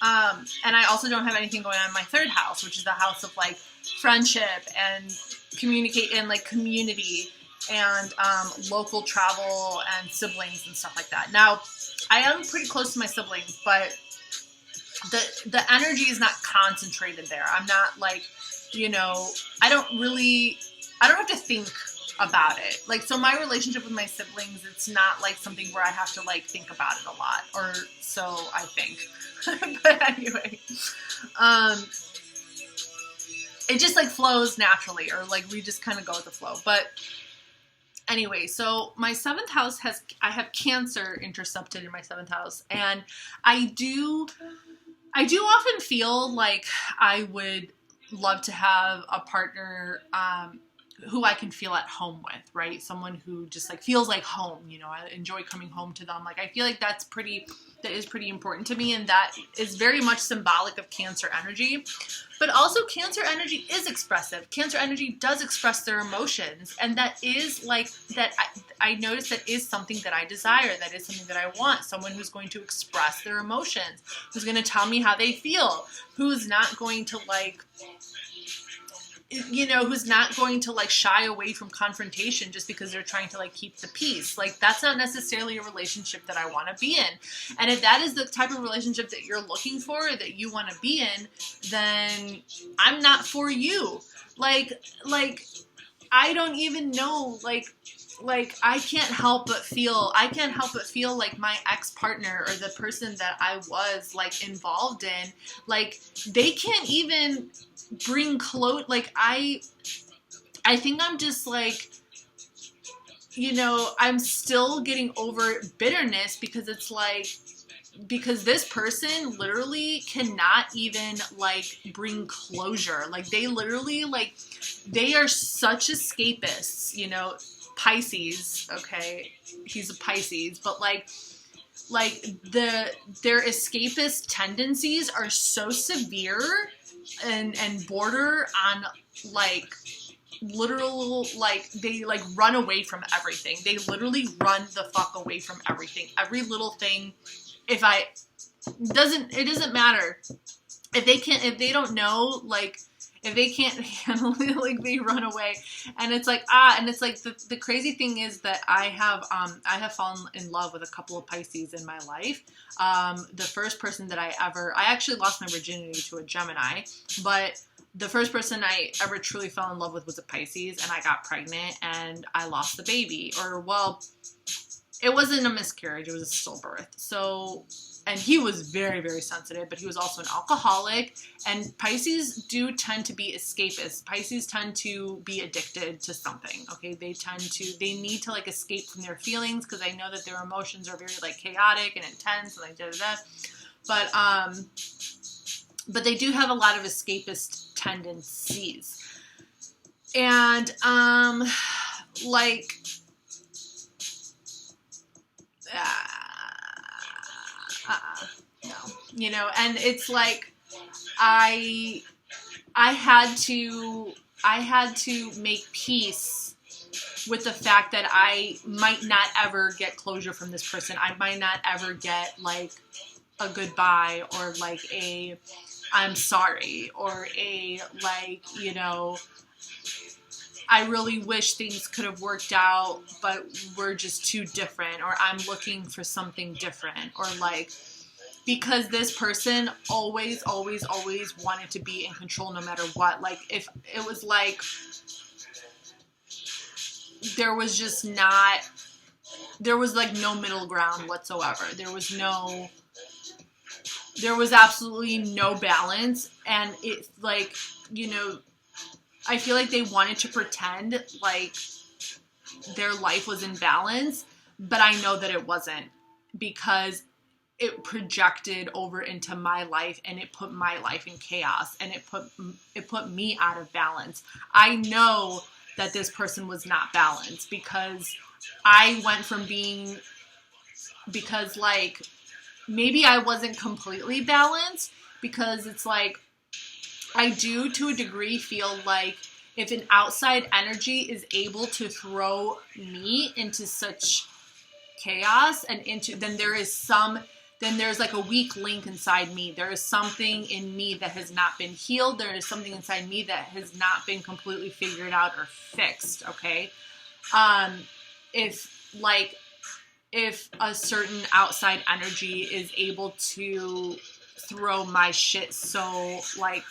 And I also don't have anything going on in my 3rd house, which is the house of like friendship and communicate and like community and local travel and siblings and stuff like that. Now, I am pretty close to my siblings, but the energy is not concentrated there. I'm not like, you know, I don't have to think about it. Like, so my relationship with my siblings, it's not like something where I have to like think about it a lot, or so I think. But anyway, it just like flows naturally, or like we just kind of go with the flow. But anyway, so my 7th house I have Cancer intercepted in my 7th house, and I do often feel like I would love to have a partner who I can feel at home with, right? Someone who just like feels like home, you know, I enjoy coming home to them. Like, I feel like that is pretty important to me, and that is very much symbolic of Cancer energy. But also Cancer energy is expressive. Cancer energy does express their emotions, and that is like that. I notice that is something that I desire. That is something that I want. Someone who's going to express their emotions, who's going to tell me how they feel, who's not going to like, you know, who's not going to like shy away from confrontation just because they're trying to like keep the peace. Like, that's not necessarily a relationship that I want to be in. And if that is the type of relationship that you're looking for, or that you want to be in, then I'm not for you. Like I don't even know, like I can't help but feel like my ex-partner, or the person that I was like involved in, like they can't even bring close. Like I think I'm just like, you know, I'm still getting over bitterness, because it's like, because this person literally cannot even like bring closure. Like, they literally, like, they are such escapists, you know. Pisces, okay, he's a Pisces, but like their escapist tendencies are so severe and border on like literal, like they like run away from everything. They literally run the fuck away from everything. Every little thing. It doesn't matter if they don't know, like, if they can't handle it, like, they run away. And it's like, and it's like, the crazy thing is that I have fallen in love with a couple of Pisces in my life. The first person that I actually lost my virginity to a Gemini, but the first person I ever truly fell in love with was a Pisces, and I got pregnant and I lost the baby. Or, well, it wasn't a miscarriage, it was a stillbirth. So, and he was very, very sensitive, but he was also an alcoholic. And Pisces do tend to be escapists. Pisces tend to be addicted to something, okay? They need to, like, escape from their feelings, because I know that their emotions are very, like, chaotic and intense and, like, da-da-da. But they do have a lot of escapist tendencies. And, like... no, you know, and it's like, I had to make peace with the fact that I might not ever get closure from this person. I might not ever get like a goodbye, or like a I'm sorry, or a, like, you know, I really wish things could have worked out, but we're just too different, or I'm looking for something different, or like, because this person always wanted to be in control no matter what. Like, if it was like, there was like no middle ground whatsoever. There was absolutely no balance. And it's like, you know, I feel like they wanted to pretend like their life was in balance, but I know that it wasn't, because it projected over into my life, and it put my life in chaos, and it put me out of balance. I know that this person was not balanced, because I went from being because like maybe I wasn't completely balanced, because it's like I do to a degree feel like if an outside energy is able to throw me into such chaos and into, then there's like a weak link inside me. There is something in me that has not been healed. There is something inside me that has not been completely figured out or fixed. Okay. If a certain outside energy is able to throw my shit so like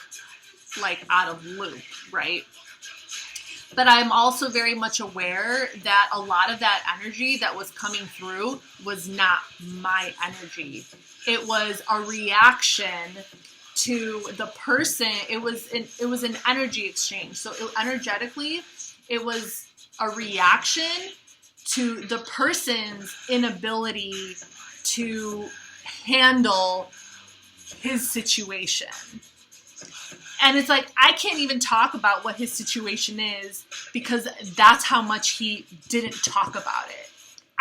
out of loop, right? But I'm also very much aware that a lot of that energy that was coming through was not my energy. It was a reaction to the person. It was an energy exchange. So energetically, it was a reaction to the person's inability to handle his situation. And it's like, I can't even talk about what his situation is because that's how much he didn't talk about it.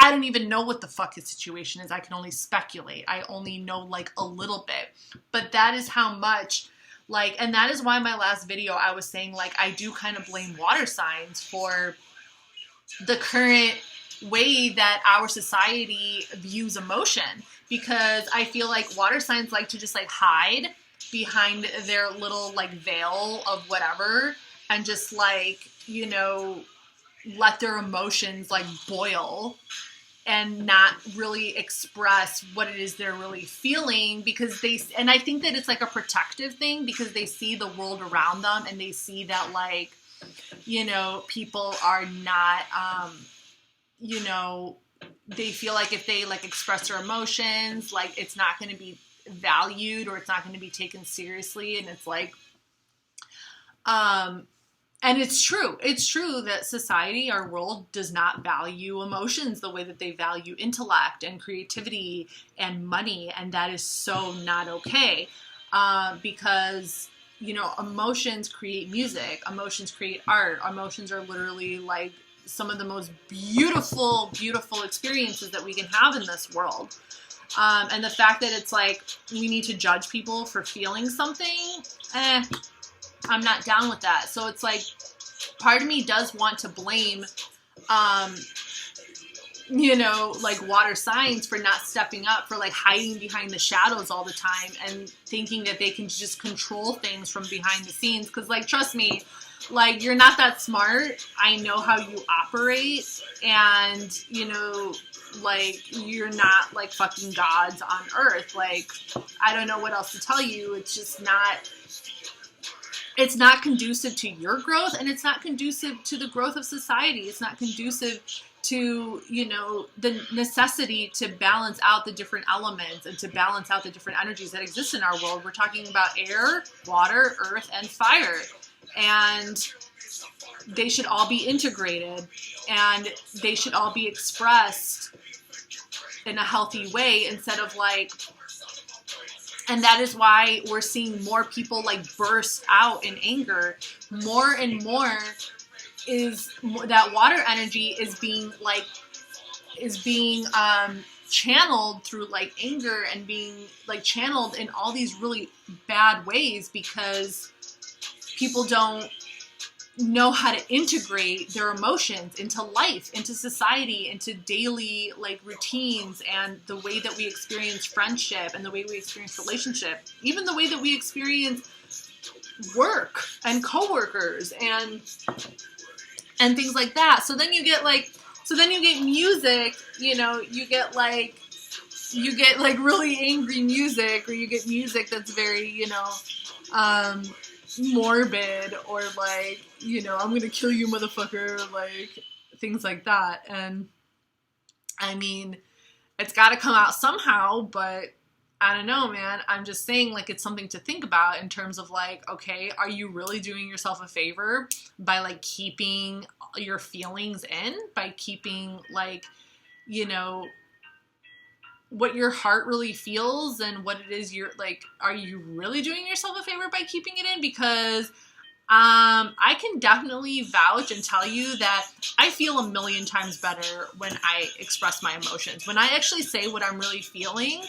I don't even know what the fuck his situation is. I can only speculate. I only know like a little bit. But that is how much, like, and that is why my last video I was saying, like, I do kind of blame water signs for the current way that our society views emotion. Because I feel like water signs like to just like hide behind their little like veil of whatever and just like, you know, let their emotions like boil and not really express what it is they're really feeling, because and I think that it's like a protective thing because they see the world around them and they see that like, you know, people are not, you know, they feel like if they like express their emotions, like it's not going to be valued or it's not going to be taken seriously. And it's like, and it's true that society, our world, does not value emotions the way that they value intellect and creativity and money. And that is so not okay. Because, you know, emotions create music, emotions create art, emotions are literally like some of the most beautiful, beautiful experiences that we can have in this world. And the fact that it's like, we need to judge people for feeling something, I'm not down with that. So it's like, part of me does want to blame, you know, like water signs for not stepping up, for like hiding behind the shadows all the time and thinking that they can just control things from behind the scenes. Cause like, trust me, like, you're not that smart. I know how you operate, and, you know, like, you're not, like, fucking gods on earth. Like, I don't know what else to tell you. It's just not, it's not conducive to your growth, and it's not conducive to the growth of society. It's not conducive to, you know, the necessity to balance out the different elements and to balance out the different energies that exist in our world. We're talking about air, water, earth, and fire. And they should all be integrated, and they should all be expressed in a healthy way instead of like, and that is why we're seeing more people like burst out in anger. More and more that water energy is being channeled through like anger and being like channeled in all these really bad ways because people don't know how to integrate their emotions into life, into society, into daily like routines, and the way that we experience friendship and the way we experience relationship, even the way that we experience work and coworkers and things like that. So then you get music, you know, you get like really angry music, or you get music that's very, you know, morbid, or like, you know, I'm gonna kill you, motherfucker, like things like that. And I mean, it's got to come out somehow, but I don't know, man. I'm just saying, like, it's something to think about in terms of like, okay, are you really doing yourself a favor by like keeping your feelings in, by keeping like, you know, what your heart really feels and what it is you're like, are you really doing yourself a favor by keeping it in? Because I can definitely vouch and tell you that I feel a million times better when I express my emotions. When I actually say what I'm really feeling,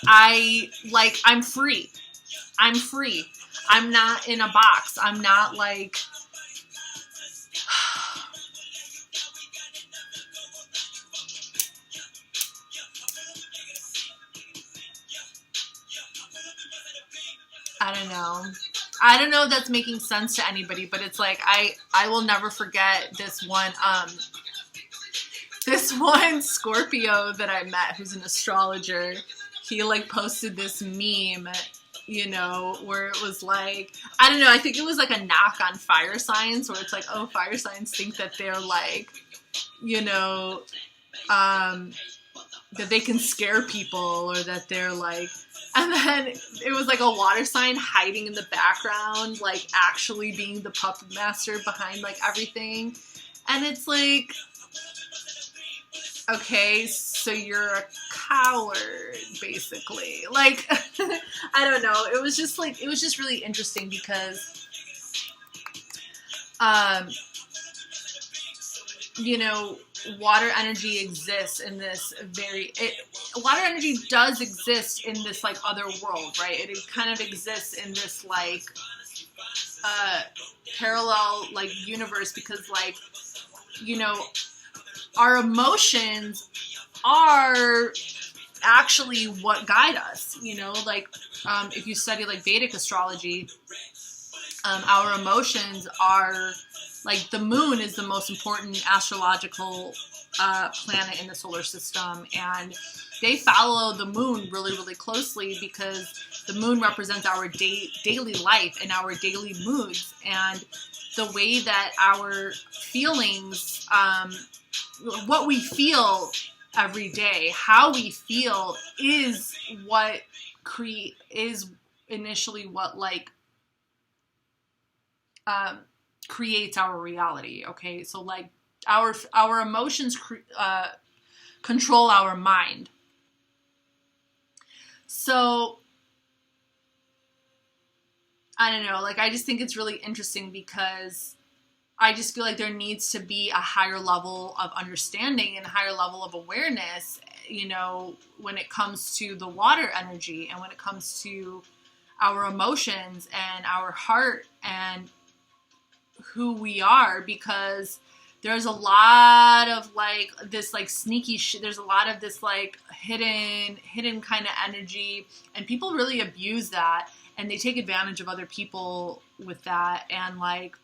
I'm free. I'm free. I'm not in a box. I'm not like, I don't know. I don't know if that's making sense to anybody, but it's like, I will never forget this one Scorpio that I met who's an astrologer. He like posted this meme, you know, where it was like, I don't know, I think it was like a knock on fire signs, where it's like, oh, fire signs think that they're like, you know, that they can scare people, or that they're like, and then it was like a water sign hiding in the background, like actually being the puppet master behind like everything. And it's like, okay, so you're a coward, basically. Like, I don't know. It was just like, it was just really interesting because, you know, water energy exists in this water energy does exist in this like other world, right? It kind of exists in this like parallel like universe, because like, you know, our emotions are actually what guide us, you know, like if you study like Vedic astrology, our emotions are like, the moon is the most important astrological planet in the solar system, and they follow the moon really, really closely, because the moon represents our daily life and our daily moods, and the way that our feelings, what we feel every day, how we feel is what is initially what like creates our reality. Okay, so like our emotions control our mind. So I don't know, like I just think it's really interesting, because I just feel like there needs to be a higher level of understanding and a higher level of awareness, you know, when it comes to the water energy, and when it comes to our emotions and our heart and who we are, because there's a lot of like this like sneaky shit. There's a lot of this like hidden kind of energy, and people really abuse that, and they take advantage of other people with that, and like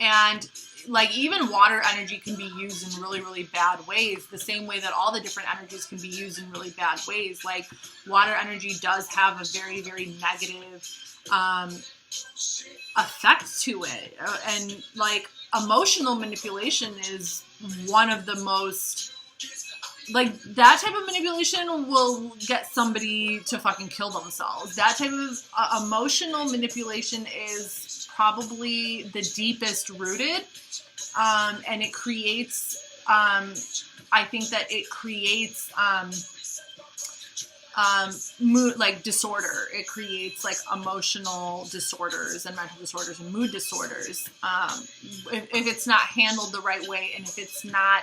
and like even water energy can be used in really, really bad ways, the same way that all the different energies can be used in really bad ways. Like water energy does have a very, very negative effect to it, and like emotional manipulation is one of the most, like that type of manipulation will get somebody to fucking kill themselves. That type of emotional manipulation is probably the deepest rooted, and it creates I think that it creates mood like disorder. It creates like emotional disorders and mental disorders and mood disorders, if it's not handled the right way, and if it's not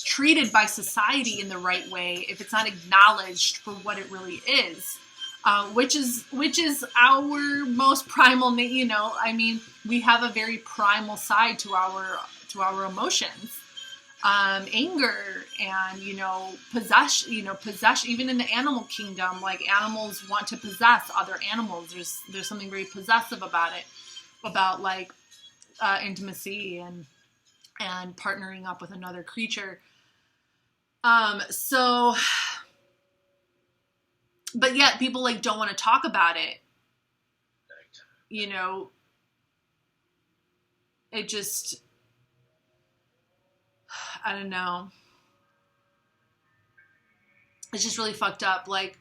treated by society in the right way, if it's not acknowledged for what it really is, which is our most primal, you know, I mean, we have a very primal side to our emotions. Anger and, you know, possession, even in the animal kingdom, like animals want to possess other animals. There's something very possessive about it, about like intimacy and partnering up with another creature. So, but yet people like don't want to talk about it. You know, it just, I don't know. It's just really fucked up. Like,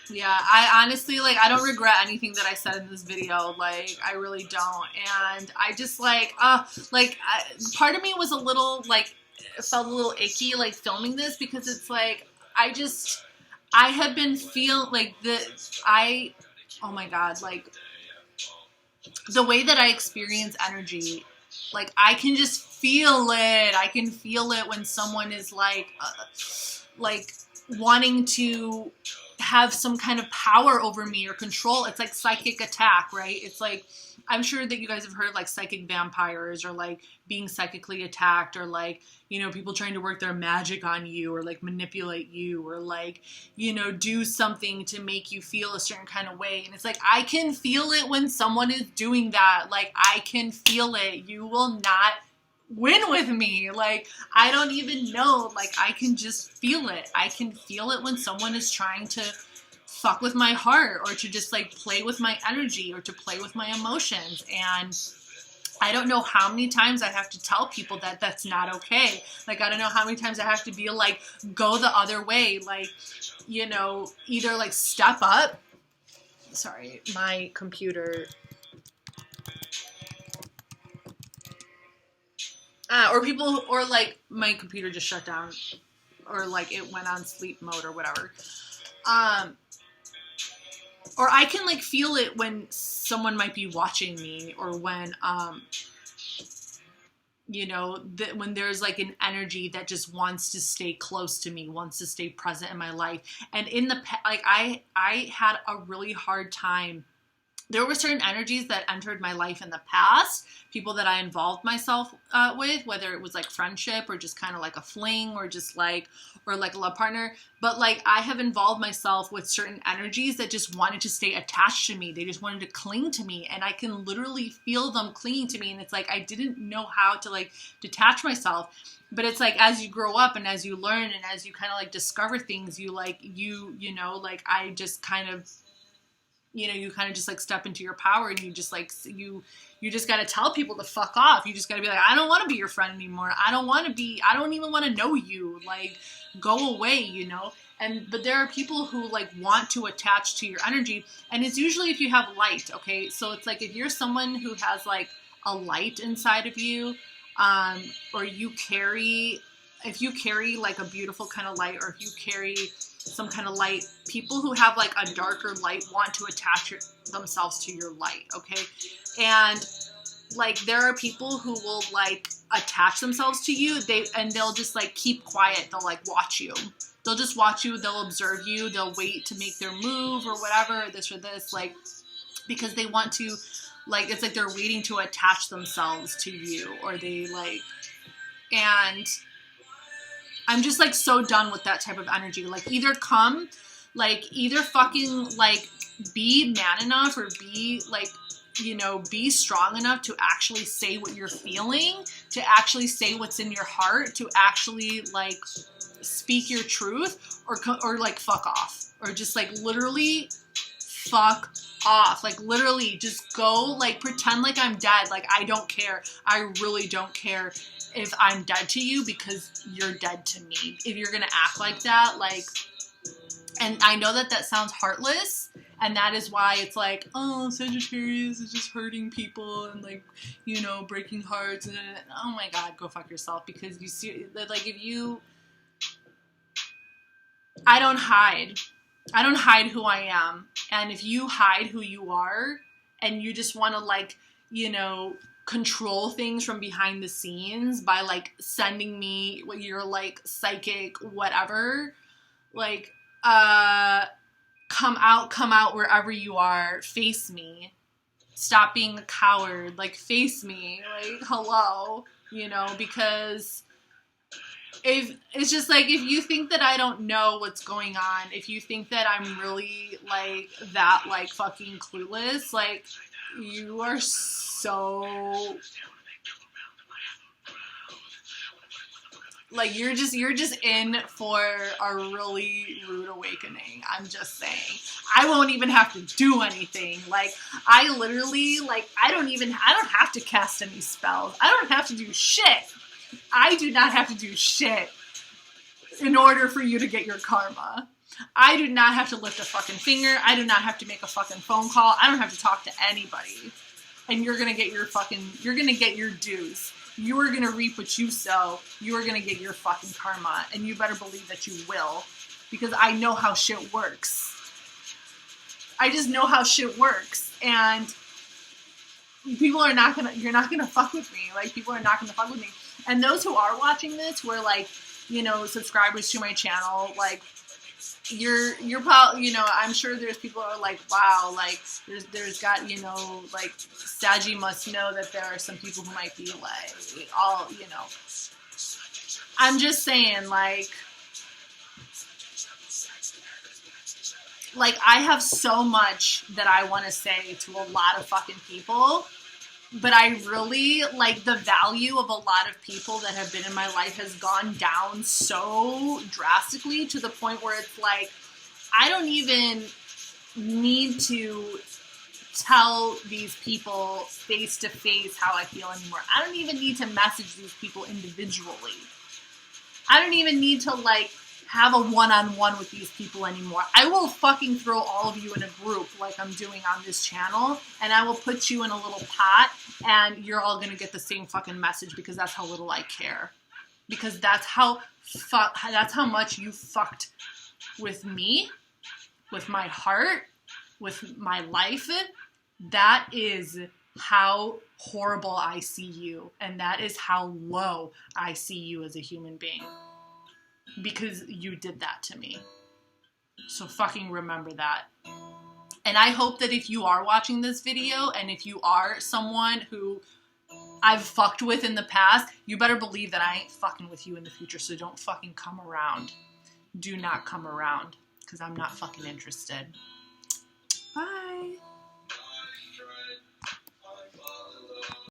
Yeah, I honestly, like, I don't regret anything that I said in this video. Like, I really don't. And I just, like, part of me was a little, like, it felt a little icky, like, filming this, because it's, like, I have been like, oh my God, like, the way that I experience energy, like, I can just feel it. I can feel it when someone is, like, wanting to have some kind of power over me or control. It's like psychic attack, right? It's like, I'm sure that you guys have heard of, like, psychic vampires, or, like, being psychically attacked, or, like, you know, people trying to work their magic on you, or, like, manipulate you, or, like, you know, do something to make you feel a certain kind of way. And it's like, I can feel it when someone is doing that. Like, I can feel it. You will not win with me. Like, I don't even know. Like, I can just feel it. I can feel it when someone is trying to fuck with my heart, or to just, like, play with my energy, or to play with my emotions. And I don't know how many times I have to tell people that that's not okay. Like, I don't know how many times I have to be like, go the other way. Like, you know, either, like, step up. Sorry, my computer. Or like, my computer just shut down, or, like, it went on sleep mode or whatever. Or I can, like, feel it when someone might be watching me, or when, you know, when there's, like, an energy that just wants to stay close to me, wants to stay present in my life. And like, I had a really hard time. There were certain energies that entered my life in the past, people that I involved myself with, whether it was, like, friendship, or just kind of like a fling, or just, like, or, like, a love partner. But, like, I have involved myself with certain energies that just wanted to stay attached to me. They just wanted to cling to me, and I can literally feel them clinging to me. And it's like, I didn't know how to, like, detach myself. But it's like, as you grow up, and as you learn, and as you kind of, like, discover things, you, like, you know, like, I just kind of, you know, you kind of just, like, step into your power, and you just, like, you just got to tell people to fuck off. You just got to be like, I don't want to be your friend anymore. I don't even want to know you. Like, go away, you know? But there are people who, like, want to attach to your energy, and it's usually if you have light, okay? So it's like, if you're someone who has, like, a light inside of you, or if you carry, like, a beautiful kind of light, or if you carry some kind of light, people who have, like, a darker light want to attach themselves to your light, okay? And, like, there are people who will, like, attach themselves to you, they'll just, like, keep quiet, they'll, like, watch you. They'll just watch you, they'll observe you, they'll wait to make their move, or whatever, this or this, like, because they want to, like, it's like they're waiting to attach themselves to you, or they, like, and I'm just, like, so done with that type of energy. Like, either fucking, like, be man enough, or be, like, you know, be strong enough to actually say what you're feeling, to actually say what's in your heart, to actually, like, speak your truth, or like, fuck off, or just, like, literally fuck off. Like, literally just go, like, pretend like I'm dead. Like, I don't care. I really don't care if I'm dead to you, because you're dead to me. If you're gonna act like that, like, and I know that sounds heartless, and that is why it's like, oh, Sagittarius is just hurting people, and, like, you know, breaking hearts, and oh my God, go fuck yourself. Because you see, like, I don't hide who I am. And if you hide who you are, and you just want to, like, you know, control things from behind the scenes by, like, sending me what you're, like, psychic whatever, like, come out wherever you are, face me, stop being a coward, like, face me, like, hello, you know, because if it's just, like, if you think that I don't know what's going on, if you think that I'm really, like, that, like, fucking clueless, like, you are so, like, you're just in for a really rude awakening. I'm just saying. I won't even have to do anything. Like, I literally, like, I don't have to cast any spells. I don't have to do shit. I do not have to do shit in order for you to get your karma. I do not have to lift a fucking finger. I do not have to make a fucking phone call. I don't have to talk to anybody. And you're going to get you're going to get your dues. You are going to reap what you sow. You are going to get your fucking karma. And you better believe that you will. Because I know how shit works. I just know how shit works. And you're not going to fuck with me. Like, people are not going to fuck with me. And those who are watching this, who are like, you know, subscribers to my channel, like, you're probably, you know, I'm sure there's people who are like, wow, like, there's got, you know, like, Saggy must know that there are some people who might be like, all, you know. I'm just saying, like, I have so much that I want to say to a lot of fucking people, but I really, like, the value of a lot of people that have been in my life has gone down so drastically to the point where it's like, I don't even need to tell these people face to face how I feel anymore. I don't even need to message these people individually. I don't even need to, like, have a one-on-one with these people anymore. I will fucking throw all of you in a group like I'm doing on this channel, and I will put you in a little pot, and you're all gonna get the same fucking message because that's how little I care. Because that's how much you fucked with me, with my heart, with my life. That is how horrible I see you, and that is how low I see you as a human being. Because you did that to me. So fucking remember that. And I hope that if you are watching this video, and if you are someone who I've fucked with in the past, you better believe that I ain't fucking with you in the future. So don't fucking come around. Do not come around. Because I'm not fucking interested. Bye.